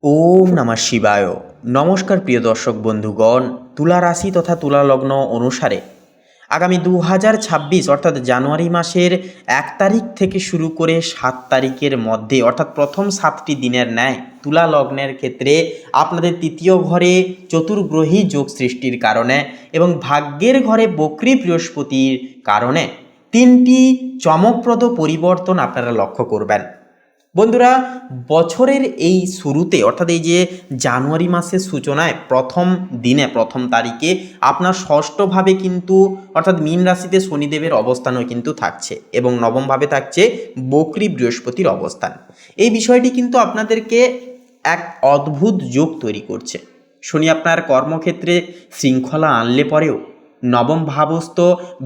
ওম নমঃ শিবায়। নমস্কার প্রিয় দর্শক বন্ধুগণ, তুলা রাশি তথা তুলা লগ্ন অনুসারে আগামী 2026 অর্থাৎ জানুয়ারি মাসের 1 তারিখ থেকে শুরু করে 7 তারিখের মধ্যে অর্থাৎ প্রথম 7টি দিনের ন্যায় তুলা লগ্নের ক্ষেত্রে আপনাদের তৃতীয় ঘরে চতুর্গ্রহী যোগ সৃষ্টির কারণে এবং ভাগ্যের ঘরে বক্রী বৃহস্পতির কারণে 3টি চমকপ্রদ পরিবর্তন আপনারা লক্ষ্য করবেন। বন্ধুরা, বছরের এই শুরুতে অর্থাৎ এই যে জানুয়ারি মাসের সূচনায় প্রথম দিনে প্রথম তারিখে আপনার ষষ্ঠভাবে কিন্তু অর্থাৎ মীন রাশিতে শনিদেবের অবস্থানও কিন্তু থাকছে এবং নবমভাবে থাকছে বক্রী বৃহস্পতির অবস্থান। এই বিষয়টি কিন্তু আপনাদেরকে এক অদ্ভুত যোগ তৈরি করছে। শনি আপনার কর্মক্ষেত্রে শৃঙ্খলা আনলে পরেও নবম ভাবস্থ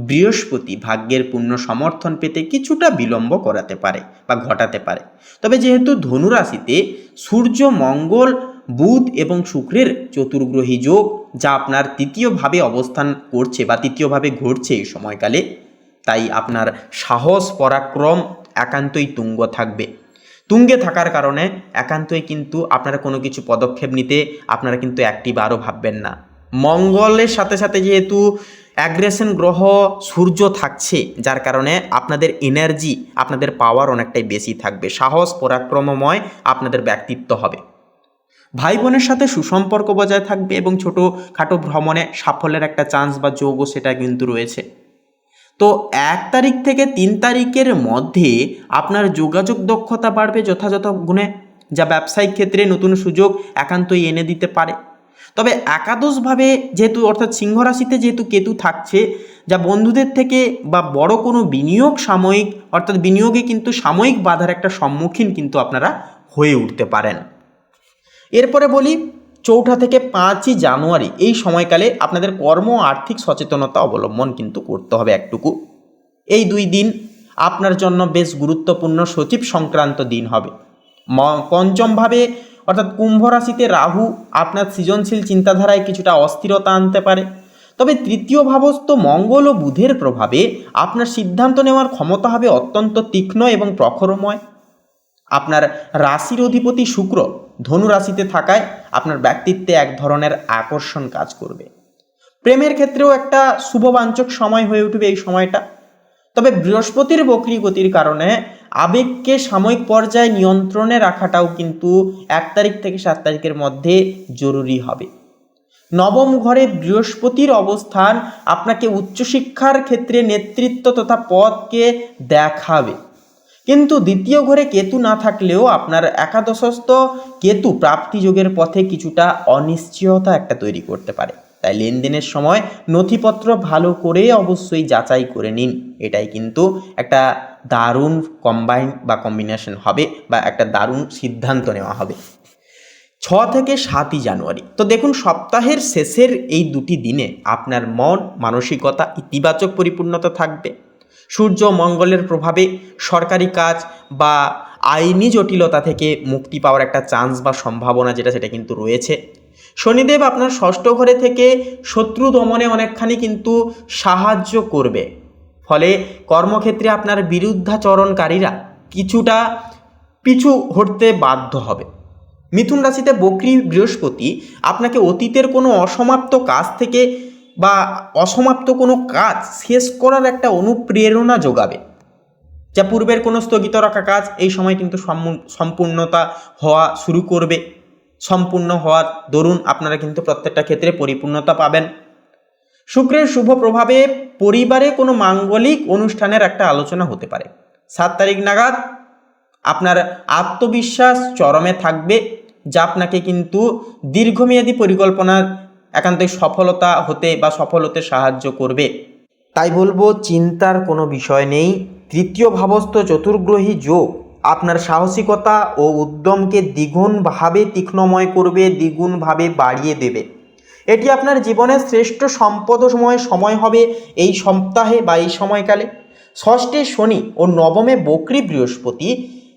বৃহস্পতি ভাগ্যের পূর্ণ সমর্থন পেতে কিছুটা বিলম্ব করাতে পারে বা ঘটাতে পারে। তবে যেহেতু ধনুরাশিতে সূর্য, মঙ্গল, বুধ এবং শুক্রের চতুর্গ্রহী যোগ, যা আপনার তৃতীয়ভাবে অবস্থান করছে বা তৃতীয়ভাবে ঘটছে এই সময়কালে, তাই আপনার সাহস পরাক্রম একান্তই তুঙ্গ থাকবে। তুঙ্গে থাকার কারণে একান্তই কিন্তু আপনারা কোনো কিছু পদক্ষেপ নিতে আপনারা কিন্তু একটিবারও ভাববেন না। মঙ্গলের সাথে সাথে যেহেতু অ্যাগ্রেশন গ্রহ সূর্য থাকছে, যার কারণে আপনাদের এনার্জি, আপনাদের পাওয়ার অনেকটাই বেশি থাকবে, সাহস পরাক্রমময় আপনাদের ব্যক্তিত্ব হবে। ভাই বোনের সাথে সুসম্পর্ক বজায় থাকবে এবং ছোটোখাটো ভ্রমণে সাফল্যের একটা চান্স বা যোগও সেটা কিন্তু রয়েছে। তো 1 তারিখ থেকে 3 তারিখের মধ্যে আপনার যোগাযোগ দক্ষতা বাড়বে যথাযথ গুণে, যা ব্যবসায়িক ক্ষেত্রে নতুন সুযোগ একান্তই এনে দিতে পারে। তবে একাদশভাবে যেহেতু অর্থাৎ সিংহ রাশিতে যেহেতু কেতু থাকছে, যা বন্ধুদের থেকে বা বড় কোনো বিনিয়োগ সাময়িক অর্থাৎ বিনিয়োগে কিন্তু সাময়িক বাধার একটা সম্মুখীন কিন্তু আপনারা হয়ে উঠতে পারেন। এরপরে বলি, 4 থেকে 5 জানুয়ারি এই সময়কালে আপনাদের কর্ম আর্থিক সচেতনতা অবলম্বন কিন্তু করতে হবে একটুকু। এই 2 দিন আপনার জন্য বেশ গুরুত্বপূর্ণ সচিব সংক্রান্ত দিন হবে। পঞ্চমভাবে অর্থাৎ কুম্ভ রাশিতে রাহু আপনার সৃজনশীল চিন্তাধারায় কিছুটা অস্থিরতা আনতে পারে। তবে তৃতীয় ভাবস্থ মঙ্গল ও বুধের প্রভাবে আপনার সিদ্ধান্ত নেওয়ার ক্ষমতা হবে অত্যন্ত তীক্ষ্ণ এবং প্রখরময়। আপনার রাশির অধিপতি শুক্র ধনু রাশিতে থাকায় আপনার ব্যক্তিত্বে এক ধরনের আকর্ষণ কাজ করবে। প্রেমের ক্ষেত্রেও একটা শুভবাঞ্চক সময় হয়ে উঠবে এই সময়টা। তবে বৃহস্পতির বক্রী গতির কারণে আবেগকে সাময়িক পর্যায়ে নিয়ন্ত্রণে রাখাটাও কিন্তু 1 তারিখ থেকে 7 তারিখের মধ্যে জরুরি হবে। নবম ঘরে বৃহস্পতির অবস্থান আপনাকে উচ্চশিক্ষার ক্ষেত্রে নেতৃত্ব তথা পদকে দেখাবে, কিন্তু দ্বিতীয় ঘরে কেতু না থাকলেও আপনার একাদশস্থ কেতু প্রাপ্তিযোগের পথে কিছুটা অনিশ্চয়তা একটা তৈরি করতে পারে। তাই লেনদেনের সময় নথিপত্র ভালো করে অবশ্যই যাচাই করে নিন। এটাই কিন্তু একটা দারুণ কম্বিনেশন হবে বা একটা দারুণ সিদ্ধান্ত নেওয়া হবে। 6 থেকে 7 জানুয়ারি, তো দেখুন সপ্তাহের শেষের এই 2টি দিনে আপনার মন মানসিকতা ইতিবাচক পরিপূর্ণতা থাকবে। সূর্য মঙ্গলের প্রভাবে সরকারি কাজ বা আইনি জটিলতা থেকে মুক্তি পাওয়ার একটা চান্স বা সম্ভাবনা সেটা কিন্তু রয়েছে। শনিদেব আপনার ষষ্ঠ ঘরে থেকে শত্রু দমনে অনেকখানি কিন্তু সাহায্য করবে, ফলে কর্মক্ষেত্রে আপনার বিরুদ্ধাচরণকারীরা কিছুটা পিছু হটতে বাধ্য হবে। মিথুন রাশিতে বক্রী বৃহস্পতি আপনাকে অতীতের কোনো অসমাপ্ত কাজ থেকে বা অসমাপ্ত কোনো কাজ শেষ করার একটা অনুপ্রেরণা যোগাবে, যা পূর্বের কোনো স্থগিত রাখা কাজ এই সময় কিন্তু সম্পূর্ণতা হওয়া শুরু করবে। সম্পূর্ণ হওয়ার দরুন আপনারা কিন্তু প্রত্যেকটা ক্ষেত্রে পরিপূর্ণতা পাবেন। শুক্রের শুভ প্রভাবে পরিবারে কোনো মাঙ্গলিক অনুষ্ঠানের একটা আলোচনা হতে পারে। 7 তারিখ নাগাদ আপনার আত্মবিশ্বাস চরমে থাকবে, যা আপনাকে কিন্তু দীর্ঘমেয়াদী পরিকল্পনা একান্তই সফলতা হতে বা সফল হতে সাহায্য করবে। তাই বলবো, চিন্তার কোনো বিষয় নেই। তৃতীয় ভাবস্থ চতুর্গ্রহী যোগ আপনার সাহসিকতা ও উদ্যমকে দ্বিগুণভাবে তীক্ষ্ণময় করবে, দ্বিগুণভাবে বাড়িয়ে দেবে। এটি আপনার জীবনের শ্রেষ্ঠ সম্পদময় সময় হবে এই সপ্তাহে বা এই সময়কালে। ষষ্ঠে শনি ও নবমে বক্রী বৃহস্পতি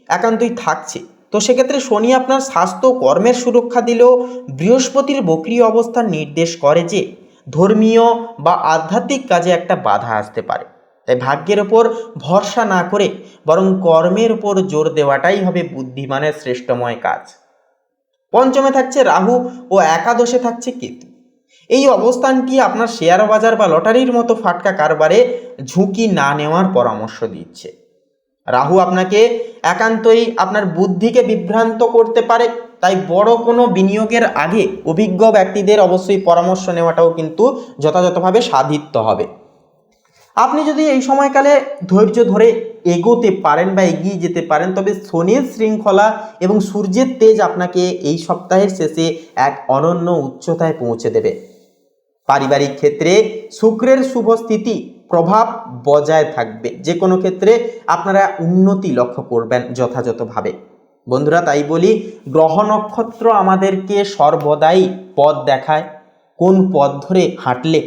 একান্তই থাকছে, তো সেক্ষেত্রে শনি আপনার স্বাস্থ্য কর্মের সুরক্ষা দিলেও বৃহস্পতির বক্রী অবস্থান নির্দেশ করে যে ধর্মীয় বা আধ্যাত্মিক কাজে একটা বাধা আসতে পারে। তাই ভাগ্যের ওপর ভরসা না করে বরং কর্মের উপর জোর দেওয়াটাই হবে বুদ্ধিমানের শ্রেষ্ঠময় কাজ। পঞ্চমে থাকছে রাহু ও একাদশে থাকছে কেতু। এই অবস্থানটি আপনার শেয়ার বাজার বা লটারির মতো ফাটকা কারবারে ঝুঁকি না নেওয়ার পরামর্শ দিচ্ছে। রাহু আপনাকে একান্তই আপনার বুদ্ধিকে বিভ্রান্ত করতে পারে, তাই বড় কোনো বিনিয়োগের আগে অভিজ্ঞ ব্যক্তিদের অবশ্যই পরামর্শ নেওয়াটাও কিন্তু যথাযথভাবে সাধিত হবে। আপনি যদি এই সময়কালে ধৈর্য ধরে এগোতে পারেন বা এগিয়ে যেতে পারেন, তবে শনির শৃঙ্খলা এবং সূর্যের তেজ আপনাকে এই সপ্তাহের শেষে এক অনন্য উচ্চতায় পৌঁছে দেবে। পারিবারিক ক্ষেত্রে শুক্রের শুভ স্থিতি প্রভাব বজায় থাকবে, যে কোনো ক্ষেত্রে আপনারা উন্নতি লক্ষ্য করবেন যথাযথভাবে। বন্ধুরা, তাই বলি, গ্রহ নক্ষত্র আমাদেরকে সর্বদাই পথ দেখায়, কোন পথ ধরে হাঁটলে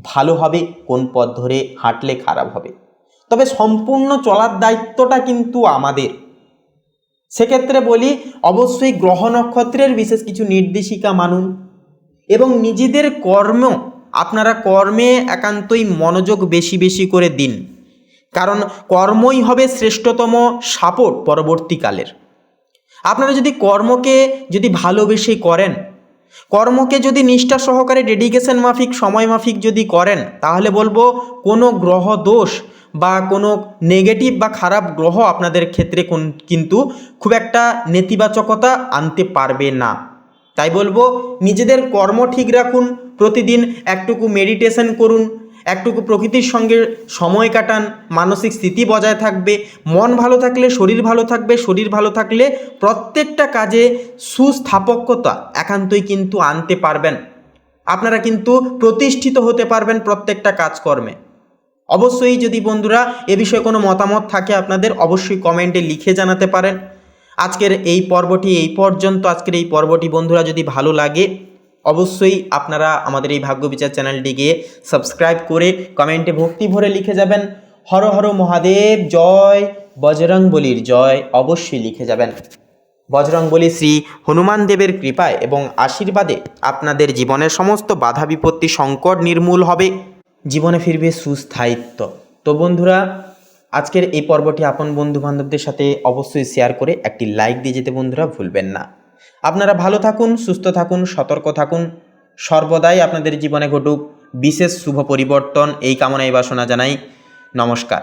ভালো হবে, কোন পথ ধরে হাঁটলে খারাপ হবে। তবে সম্পূর্ণ চলার দায়িত্বটা কিন্তু আমাদের। সেক্ষেত্রে বলি, অবশ্যই গ্রহ নক্ষত্রের বিশেষ কিছু নির্দেশিকা মানুন এবং নিজেদের আপনারা কর্মে একান্তই মনোযোগ বেশি বেশি করে দিন, কারণ কর্মই হবে শ্রেষ্ঠতম সাপোর্ট পরবর্তীকালের। আপনারা যদি কর্মকে ভালোবেসে করেন, কর্মকে যদি নিষ্ঠা সহকারে ডেডিকেশন মাফিক সময় মাফিক যদি করেন, তাহলে বলবো কোনো গ্রহ দোষ বা কোনো নেগেটিভ বা খারাপ গ্রহ আপনাদের ক্ষেত্রে কিন্তু খুব একটা নেতিবাচকতা আনতে পারবে না। তাই বলবো, নিজেদের কর্ম ঠিক রাখুন, প্রতিদিন একটুকু মেডিটেশন করুন, একটুকু প্রকৃতির সঙ্গে সময় কাটান, মানসিক স্থিতি বজায় থাকবে। মন ভালো থাকলে শরীর ভালো থাকবে, শরীর ভালো থাকলে প্রত্যেকটা কাজে সুস্থাপকতা একান্তই কিন্তু আনতে পারবেন। আপনারা কিন্তু প্রতিষ্ঠিত হতে পারবেন প্রত্যেকটা কাজকর্মে। অবশ্যই যদি বন্ধুরা এ বিষয়ে কোনো মতামত থাকে আপনাদের, অবশ্যই কমেন্টে লিখে জানাতে পারেন। আজকের এই পর্বটি বন্ধুরা যদি ভালো লাগে, অবশ্যই আপনারা আমাদের এই ভাগ্য বিচার চ্যানেলটিকে সাবস্ক্রাইব করে কমেন্টে ভক্তি ভরে লিখে যাবেন হর হর মহাদেব জয়, বজরংবলীর জয় অবশ্যই লিখে যাবেন। বজরংবলী শ্রী হনুমান দেবের কৃপায় এবং আশীর্বাদে আপনাদের জীবনের সমস্ত বাধা বিপত্তি সংকট নির্মূল হবে, জীবনে ফিরবে সুস্থায়িত্ব। তো বন্ধুরা, আজকের এই পর্বটি আপন বন্ধু বান্ধবদের সাথে অবশ্যই শেয়ার করে একটি লাইক দিয়ে যেতে বন্ধুরা ভুলবেন না। আপনারা ভালো থাকুন, সুস্থ থাকুন, সতর্ক থাকুন, সর্বদাই আপনাদের জীবনে ঘটুক বিশেষ শুভ পরিবর্তন, এই কামনায় বাসনা জানাই। নমস্কার।